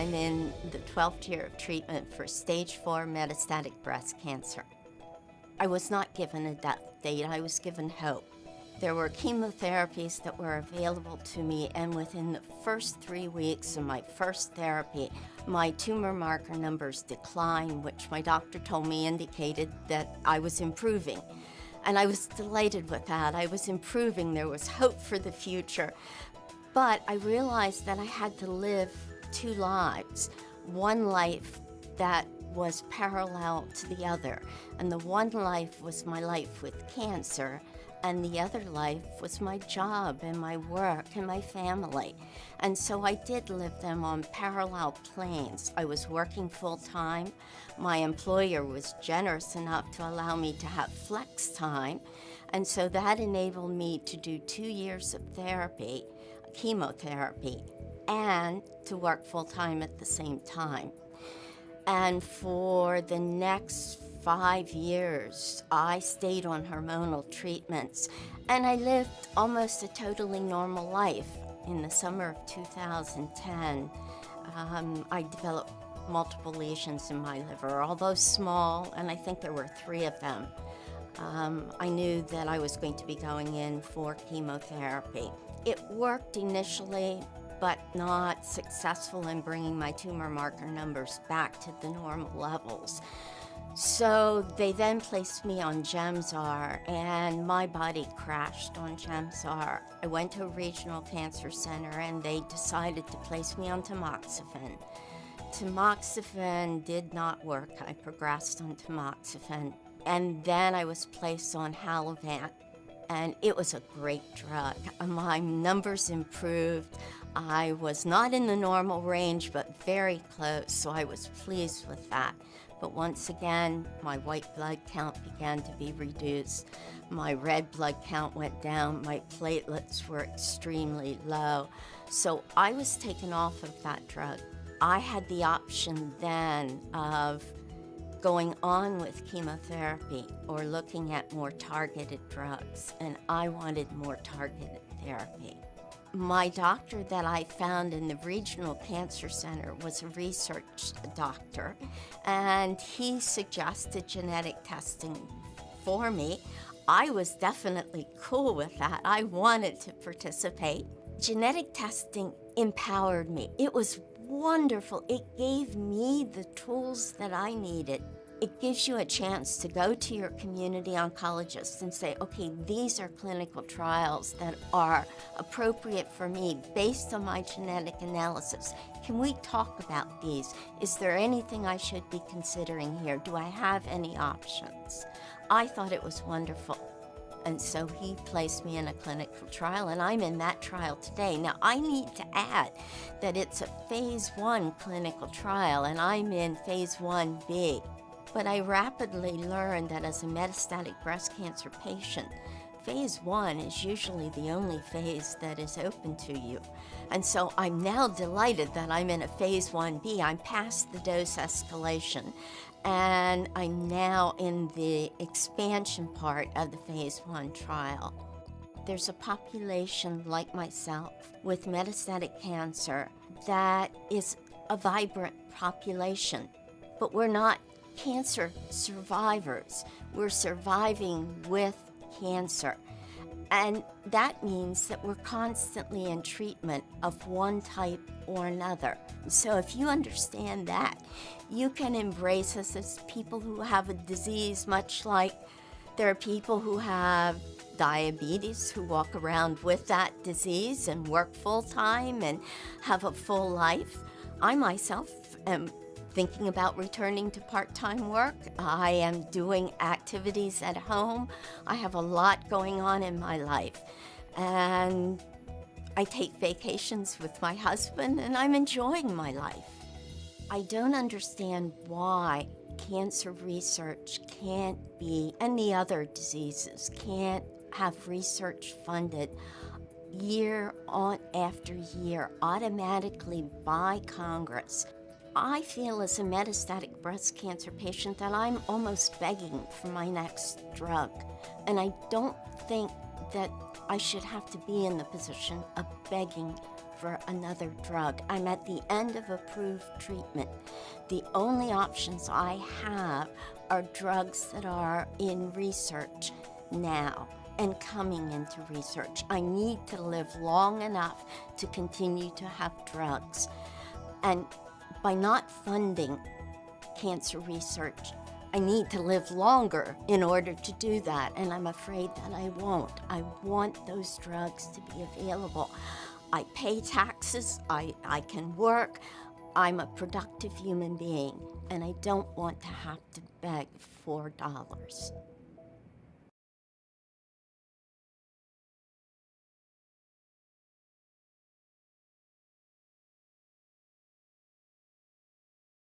I'm in the 12th year of treatment for stage 4 metastatic breast cancer. I was not given a death date, I was given hope. There were chemotherapies that were available to me, and within the first 3 weeks of my first therapy, my tumor marker numbers declined, which my doctor told me indicated that I was improving. And I was delighted with that. I was improving, there was hope for the future. But I realized that I had to live 2 lives. One life that was parallel to the other. And the one life was my life with cancer, and the other life was my job and my work and my family. And so I did live them on parallel planes. I was working full-time. My employer was generous enough to allow me to have flex time. And so that enabled me to do 2 years of therapy, chemotherapy, and to work full-time at the same time. And for the next 5 years, I stayed on hormonal treatments, and I lived almost a totally normal life. In the summer of 2010, I developed multiple lesions in my liver, although small, and I think there were 3 of them. I knew that I was going to be going in for chemotherapy. It worked initially, but not successful in bringing my tumor marker numbers back to the normal levels. So they then placed me on Gemzar, and my body crashed on Gemzar. I went to a regional cancer center, and they decided to place me on tamoxifen. Tamoxifen did not work. I progressed on tamoxifen, and then I was placed on Halovant, and it was a great drug. My numbers improved. I was not in the normal range, but very close, so I was pleased with that. But once again, my white blood count began to be reduced. My red blood count went down. My platelets were extremely low. So I was taken off of that drug. I had the option then of going on with chemotherapy or looking at more targeted drugs, and I wanted more targeted therapy. My doctor that I found in the regional cancer center was a research doctor, and he suggested genetic testing for me. I was definitely cool with that. I wanted to participate. Genetic testing empowered me. It was wonderful. It gave me the tools that I needed. It gives you a chance to go to your community oncologist and say, okay, these are clinical trials that are appropriate for me based on my genetic analysis. Can we talk about these? Is there anything I should be considering here? Do I have any options? I thought it was wonderful. And so he placed me in a clinical trial, and I'm in that trial today. Now, I need to add that it's a phase 1 clinical trial, and I'm in phase 1B. But I rapidly learned that as a metastatic breast cancer patient, phase 1 is usually the only phase that is open to you. And so I'm now delighted that I'm in a phase 1B. I'm past the dose escalation, and I'm now in the expansion part of the phase 1 trial. There's a population like myself with metastatic cancer that is a vibrant population, but we're not cancer survivors. We're surviving with cancer. And that means that we're constantly in treatment of one type or another. So if you understand that, you can embrace us as people who have a disease, much like there are people who have diabetes who walk around with that disease and work full-time and have a full life. I myself am thinking about returning to part-time work. I am doing activities at home. I have a lot going on in my life. And I take vacations with my husband, and I'm enjoying my life. I don't understand why cancer research can't be, and the other diseases, can't have research funded year on after year automatically by Congress. I feel as a metastatic breast cancer patient that I'm almost begging for my next drug. And I don't think that I should have to be in the position of begging for another drug. I'm at the end of approved treatment. The only options I have are drugs that are in research now and coming into research. I need to live long enough to continue to have drugs. And by not funding cancer research, I need to live longer in order to do that, and I'm afraid that I won't. I want those drugs to be available. I pay taxes, I can work, I'm a productive human being, and I don't want to have to beg $4.